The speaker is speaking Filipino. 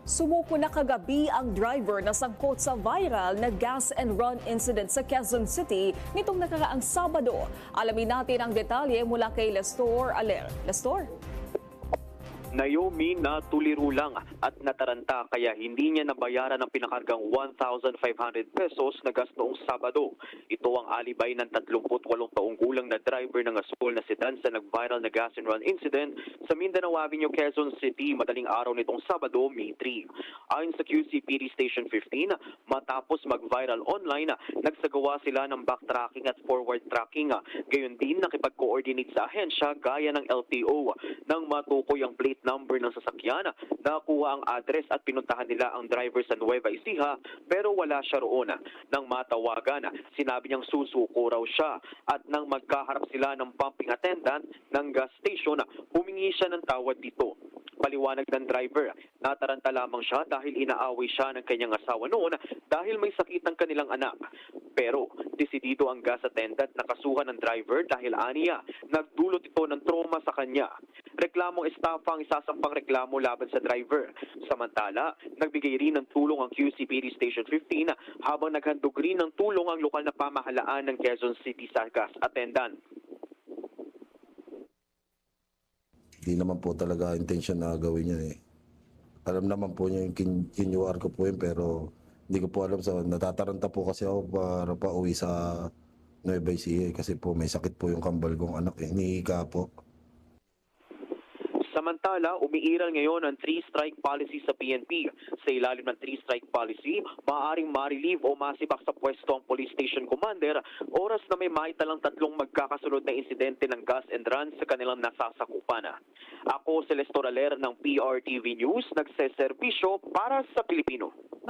Sumuko na kagabi ang driver na sangkot sa viral na gas and run incident sa Quezon City nitong nakaraang Sabado. Alamin natin ang detalye mula kay Lestor Aler. Lestor? Naomi na tuliro lang at nataranta kaya hindi niya nabayaran ang pinakargang 1,500 pesos na gas noong Sabado. Ito ang alibay ng 38 taong gulang na driver ng school na sedan sa nag-viral na gas and run incident sa Mindanao Avenue, Quezon City madaling araw nitong Sabado, May 3. Ayon sa QCPD Station 15, matapos mag-viral online, nagsagawa sila ng backtracking at forward tracking. Gayon din nakipag-coordinate sa ahensya gaya ng LTO nang matukoy ang plate number ng sasakyan, nakuha ang address at pinuntahan nila ang driver sa Nueva Ecija pero wala siya roon. Nang matawagan, sinabi niyang susuko raw siya at nang magkaharap sila ng pumping attendant ng gas station, humingi siya ng tawad dito. Paliwanag ng driver, nataranta lamang siya dahil inaaway siya ng kanyang asawa noon dahil may sakit ang kanilang anak. Pero desidido ang gas attendant na kasuhan ng driver dahil aniya, nagdulot ito ng trauma sa kanya. Reklamong estafa ang isasampang reklamo laban sa driver. Samantala, nagbigay rin ng tulong ang QCPD Station 15 habang naghandog rin ng tulong ang lokal na pamahalaan ng Quezon City sa gas attendant. Hindi naman po talaga intention na gawin yan eh. Alam naman po niya yung kinuwar ko po yun pero hindi ko po alam sa natataranta po kasi ako para pa uwi sa Nueva Ecija kasi po may sakit po yung kambal kong anak eh. Hinihiga po. Samantala, umiiral ngayon ang 3-strike policy sa PNP. Sa ilalim ng 3-strike policy, maaaring ma-relieve o masibak sa pwesto ang police station commander oras na may maitalang tatlong magkakasunod na insidente ng gas and run sa kanilang nasasakupan. Ako si Lestor Aler ng PRTV News, nagseserbisyo para sa Pilipino.